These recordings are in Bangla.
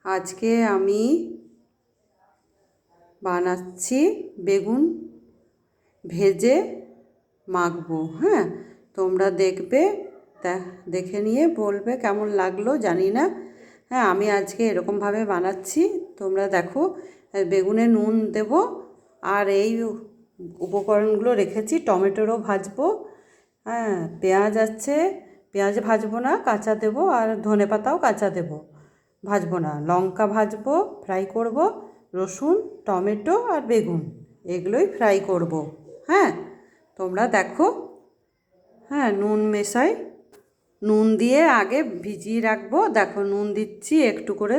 আজকে আমি বানাচ্ছি বেগুন ভেজে মাখবো। হ্যাঁ, তোমরা দেখবে, দেখে নিয়ে বলবে কেমন লাগলো জানি না। হ্যাঁ, আমি আজকে এরকমভাবে বানাচ্ছি, তোমরা দেখো। বেগুনে নুন দেব, আর এই উপকরণগুলো রেখেছি। টমেটোরও ভাজবো, হ্যাঁ, পেঁয়াজ আছে, পেঁয়াজ ভাজবো না, কাঁচা দেবো, আর ধনেপাতাও কাঁচা দেবো, ভাজবো না। লঙ্কা ভাজবো, ফ্রাই করব। রসুন, টমেটো আর বেগুন এগুলোই ফ্রাই করব। হ্যাঁ, তোমরা দেখো। হ্যাঁ, নুন মেশাই, নুন দিয়ে আগে ভিজিয়ে রাখবো। দেখো, নুন দিচ্ছি একটু করে,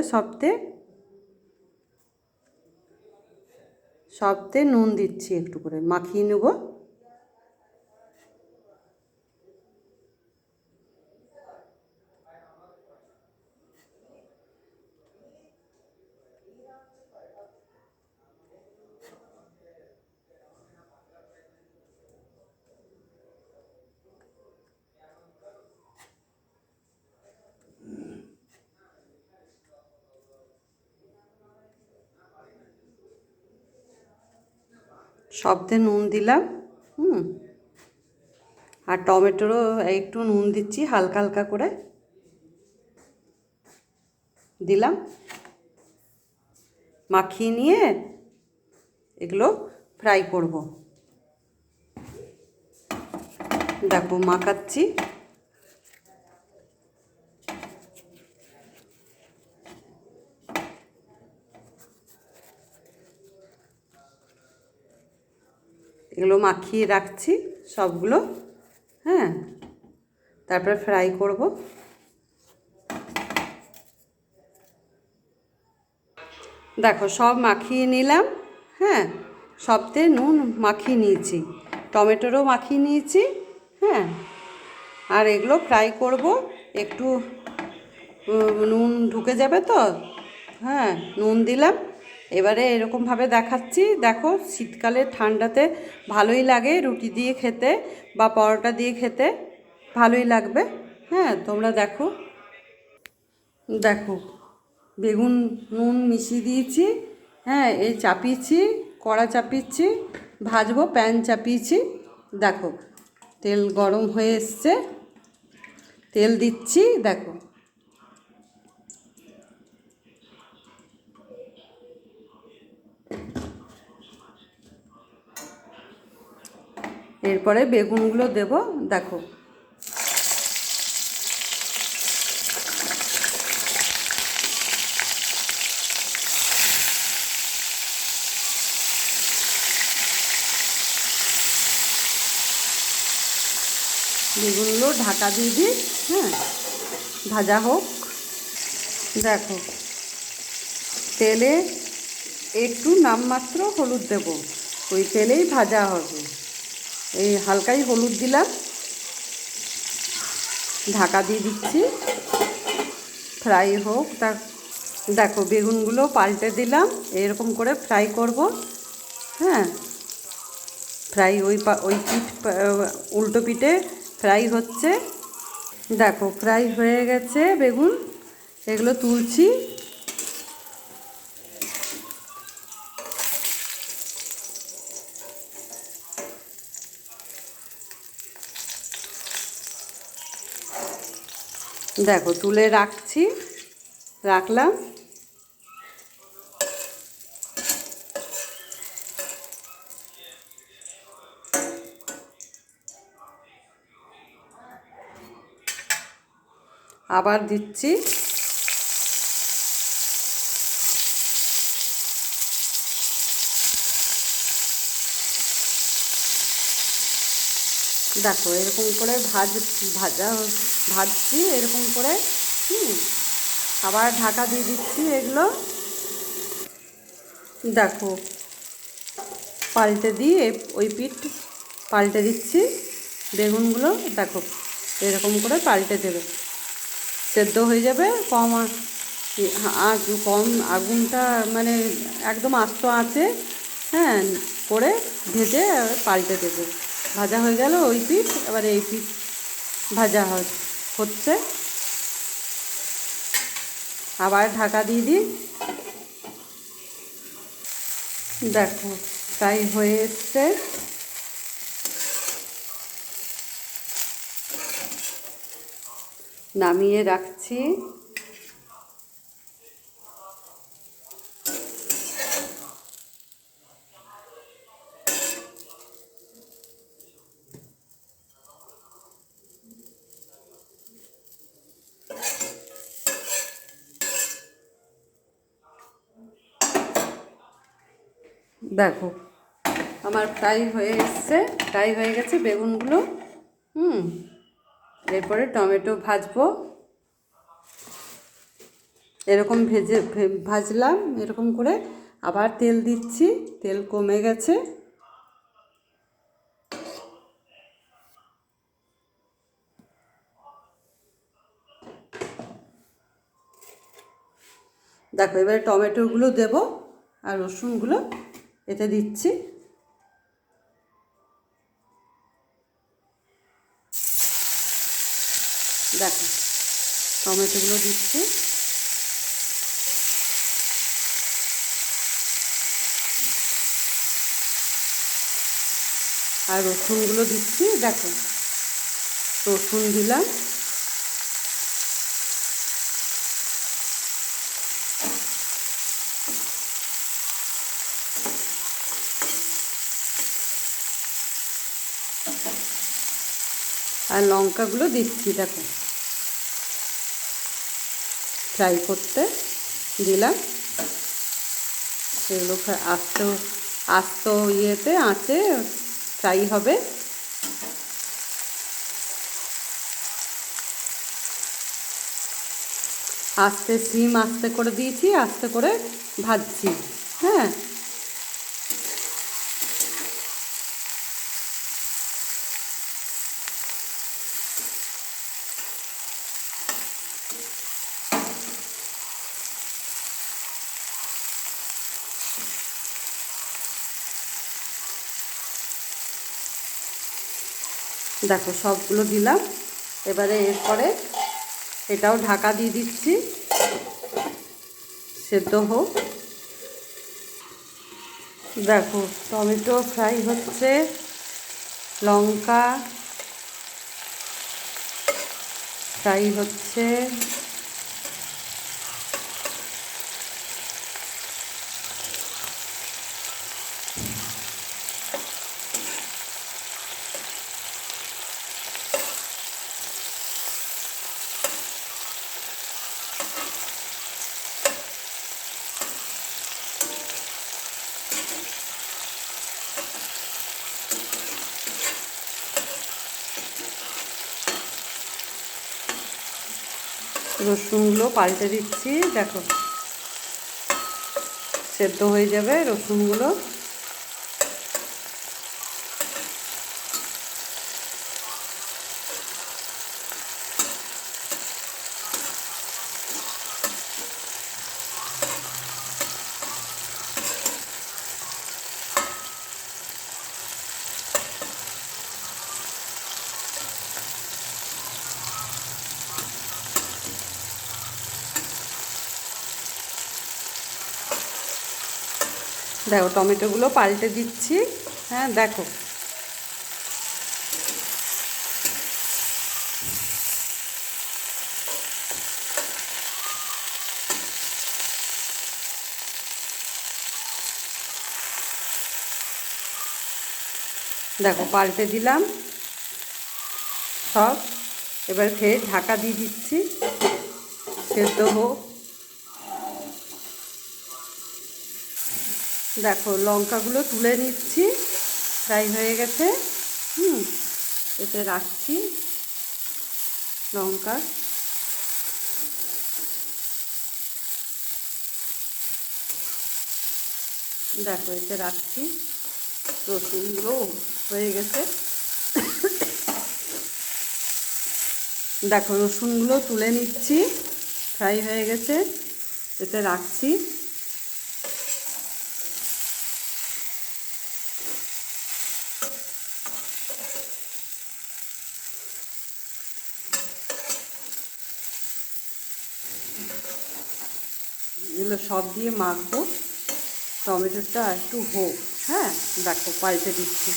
সবতে নুন দিচ্ছি একটু করে, মাখিয়ে নেব। সবতে নুন দিলাম। আর টমেটোরও একটু নুন দিচ্ছি, হালকা হালকা করে দিলাম। মাখিয়ে নিয়ে এগুলো ফ্রাই করব। দেখো, মাখাচ্ছি। এগুলো মাখিয়ে রাখছি সবগুলো। হ্যাঁ, তারপর ফ্রাই করব। দেখো, সব মাখিয়ে নিলাম। হ্যাঁ, সবতে নুন মাখিয়ে নিয়েছি, টমেটোরও মাখিয়ে নিয়েছি। হ্যাঁ, আর এগুলো ফ্রাই করব। একটু নুন ঢুকে যাবে তো। হ্যাঁ, নুন দিলাম। এবারে এরকমভাবে দেখাচ্ছি। দেখো, শীতকালে ঠান্ডাতে ভালোই লাগে রুটি দিয়ে খেতে বা পরোটা দিয়ে খেতে, ভালোই লাগবে। হ্যাঁ, তোমরা দেখো। দেখো, বেগুন নুন মিশিয়ে দিয়েছি। হ্যাঁ, এই চাপিয়েছি, কড়া চাপিয়েছি, ভাজবো, প্যান চাপিয়েছি। দেখো, তেল গরম হয়ে এসছে, তেল দিচ্ছি। দেখো, এরপরে বেগুনগুলো দেব। দেখো, বেগুনগুলো ঢাকা দিয়ে দিই। হ্যাঁ, ভাজা হোক। দেখো, তেলে একটু নামমাত্র হলুদ দেব, ওই তেলেই ভাজা হবে। এই হালকাই হলুদ দিলাম, ঢাকা দিয়ে দিচ্ছি, ফ্রাই হোক। দেখো, বেগুনগুলো পাল্টে দিলাম, এরকম করে ফ্রাই করব। হ্যাঁ, ফ্রাই ওই পিঠ উল্টো পিঠে ফ্রাই হচ্ছে। দেখো, ফ্রাই হয়ে গেছে বেগুন, এগুলো তুলছি। দেখো, তুলে রাখলাম। আবার দিচ্ছি। দেখো, এরকম করে ভাজছি এরকম করে। আবার ঢাকা দিয়ে দিচ্ছি এগুলো। দেখো, পাল্টে দিয়ে ওই পিঠ পাল্টে দিচ্ছি বেগুনগুলো। দেখো, এরকম করে পাল্টে দেবে, সেদ্ধ হয়ে যাবে। কম আগুনটা, মানে একদম আস্ত আঁচে, হ্যাঁ, করে ভেজে পাল্টে দেবে। ভাজা হয়ে গেল ওই পিঠ, এবারে এই পিঠ ভাজা হচ্ছে। আবার ঢাকা দিয়ে দিই। দেখো ফ্রাই হয়ে এসছে। নামিয়ে রাখছি। দেখো আমার ফ্রাই হয়ে এসছে, ফ্রাই হয়ে গেছে বেগুনগুলো। এরপরে টমেটো ভাজবো। এরকম ভাজলাম এরকম করে। আবার তেল দিচ্ছি, তেল কমে গেছে। দেখো এবারে টমেটোগুলো দেব আর রসুনগুলো এতে দিচ্ছি। দেখো টমেটোগুলো দিচ্ছি। আর রসুনগুলো দিচ্ছি। দেখো রসুন দিলাম। আর লঙ্কাগুলো দিচ্ছি। দেখো ফ্রাই করতে দিলাম। সেগুলো আস্ত ইয়েতে আঁচে ফ্রাই হবে। সিম আস্তে করে দিয়েছি, আস্তে করে ভাজছি। হ্যাঁ দেখো সবগুলো দিলাম। এবারে এরপরে এটাও ঢাকা দিয়ে দিচ্ছি, সেদ্ধ হোক। দেখো টমেটো ফ্রাই হচ্ছে, লঙ্কা ফ্রাই হচ্ছে। রসুনগুলো পাল্টে দিচ্ছি। দেখো সেদ্ধ হয়ে যাবে রসুনগুলো। দেখো টমেটোগুলো পাল্টে দিচ্ছি। হ্যাঁ দেখো দেখো পাল্টে দিলাম সব। এবার ফের ঢাকা দিয়ে দিচ্ছি, সেদ্ধ হোক। দেখো লঙ্কাগুলো তুলে নিচ্ছি, ফ্রাই হয়ে গেছে। এতে রাখছি লঙ্কা। দেখো এতে রাখছি। রসুনগুলো হয়ে গেছে। দেখো রসুনগুলো তুলে নিচ্ছি, ফ্রাই হয়ে গেছে। এতে রাখছি। এগুলো সব দিয়ে মাখবো। টমেটোটা একটু হোক, হ্যাঁ, দেখো পাল্টে দিচ্ছি।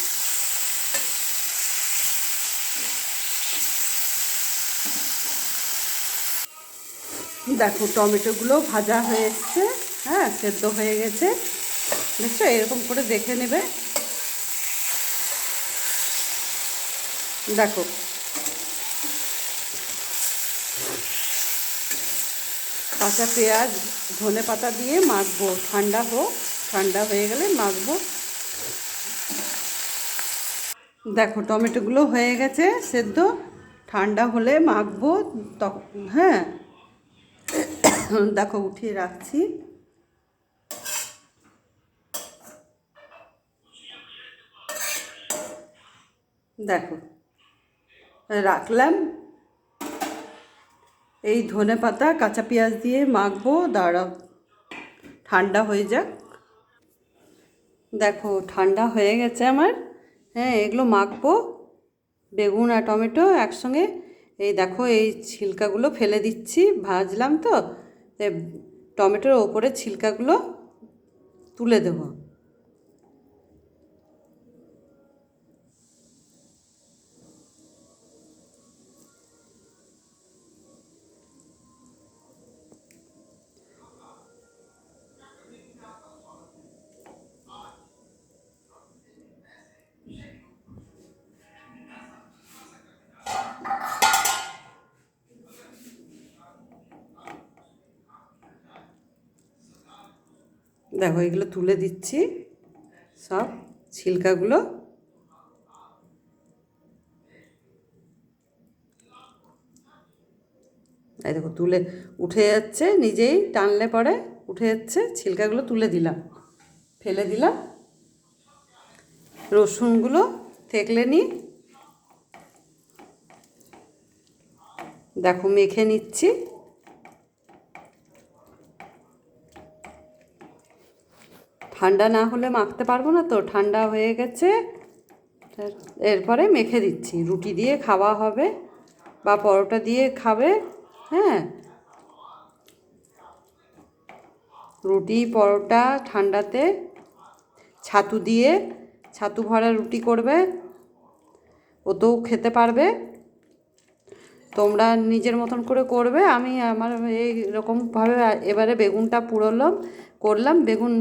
দেখো টমেটোগুলো ভাজা হয়ে এসছে, হ্যাঁ, সেদ্ধ হয়ে গেছে। দেখছো, এরকম করে দেখে নেবে। দেখো কাঁচা পেঁয়াজ ধনে পাতা দিয়ে মাখবো, ঠান্ডা হোক, ঠান্ডা হয়ে গেলে মাখবো। দেখো টমেটোগুলো হয়ে গেছে সেদ্ধ, ঠান্ডা হলে মাখবো তখন, হ্যাঁ। দেখো উঠিয়ে রাখছি। দেখো রাখলাম। এই ধনে পাতা কাঁচা পেঁয়াজ দিয়ে মাখবো, দাঁড়াও ঠান্ডা হয়ে যাক। দেখো ঠান্ডা হয়ে গেছে আমার, হ্যাঁ, এগুলো মাখবো। বেগুন আর টমেটো একসঙ্গে। এই দেখো এই ছিলকাগুলো ফেলে দিচ্ছি, ভাজলাম তো, টমেটোর ওপরে ছিলকাগুলো তুলে দেবো। দেখো এগুলো তুলে দিচ্ছি সব ছিলকাগুলো। এই দেখো তুলে উঠে যাচ্ছে, নিজেই টানলে পরে উঠে যাচ্ছে। ছিলকাগুলো তুলে দিলাম, ফেলে দিলাম। রসুনগুলো থেকলে নিই। দেখো মেখে নিচ্ছি। ঠান্ডা না হলে মাখতে পারবো না তো, ঠান্ডা হয়ে গেছে। এরপরে মেখে দিচ্ছি, রুটি দিয়ে খাওয়া হবে বা পরোটা দিয়ে খাবে, হ্যাঁ। রুটি পরোটা ঠান্ডাতে ছাতু দিয়ে, ছাতু ভরা রুটি করবে, ওতেও খেতে পারবে। তোমরা নিজের মতন করে করবে। আমি আমার এই রকমভাবে এবারে বেগুনটা করলাম, বেগুন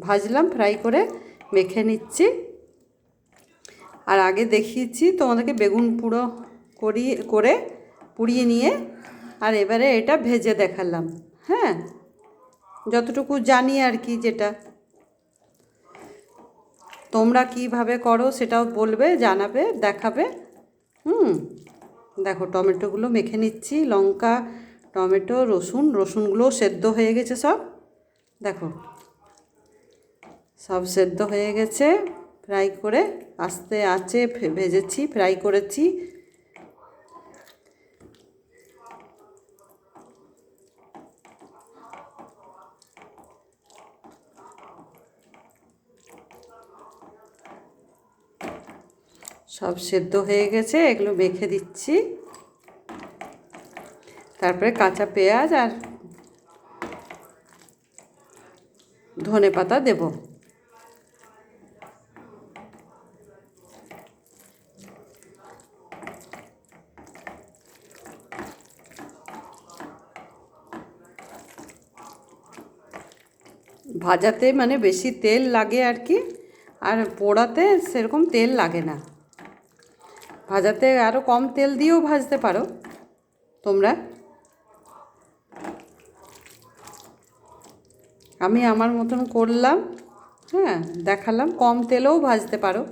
ভাজলাম, ফ্রাই করে মেখে নিচ্ছি। আর আগে দেখিয়েছি তোমাদেরকে বেগুন করে পুড়িয়ে নিয়ে, আর এবারে এটা ভেজে দেখালাম, হ্যাঁ, যতটুকু জানি আর কি। যেটা তোমরা কিভাবে করো সেটাও বলবে, জানাবে, দেখাবে। দেখো টমেটোগুলো মেখে নিচ্ছি, লঙ্কা টমেটো রসুনগুলোও সেদ্ধ হয়ে গেছে সব। দেখো সব সেদ্ধ হয়ে গেছে, ফ্রাই করে আস্তে আঁচে ভেজেছি, ফ্রাই করেছি। সব সেদ্ধ হয়ে গেছে, এগুলো মেখে দিচ্ছি। তারপরে কাঁচা পেঁয়াজ আর ধনে পাতা দেব। ভাজাতে মানে বেশি তেল লাগে আর কি, আর পোড়াতে সেরকম তেল লাগে না। ভাজাতে আরও কম তেল দিয়েও ভাজতে পারো তোমরা। আমি আমার মতন করলাম, হ্যাঁ, দেখালাম। কম তেলেও ভাজতে পারো।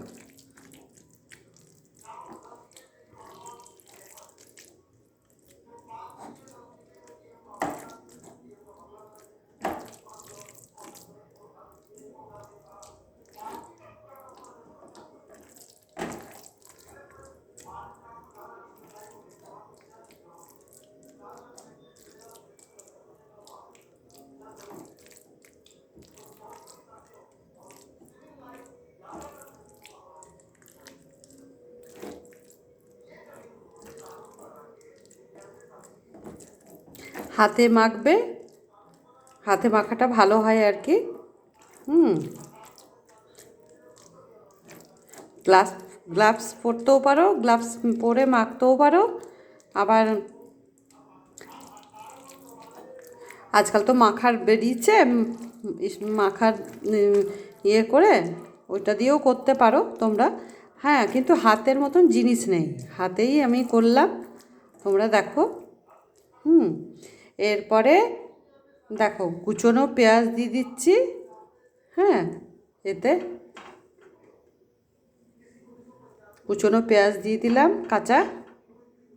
হাতে মাখবে, হাতে মাখাটা ভালো হয় আর কি। গ্লাভস গ্লাভস পরতেও পারো, গ্লাভস পরে মাখতেও পারো। আবার আজকাল তো মাখার বেরিয়েছে, মাখার ইয়ে করে ওইটা দিয়েও করতে পারো তোমরা। হ্যাঁ, কিন্তু হাতের মতন জিনিস নেই, হাতেই আমি করলাম, তোমরা দেখো। এরপরে দেখো কুচনো পেঁয়াজ দিয়ে দিচ্ছি। হ্যাঁ, এতে কুচনো পেঁয়াজ দিয়ে দিলাম, কাঁচা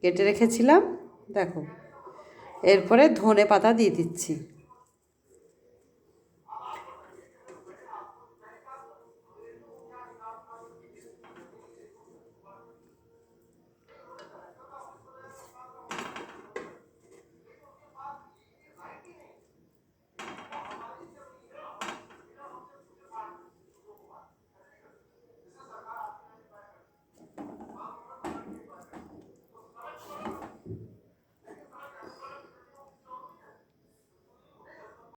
কেটে রেখেছিলাম, দেখো। এরপরে ধনে পাতা দিয়ে দিচ্ছি।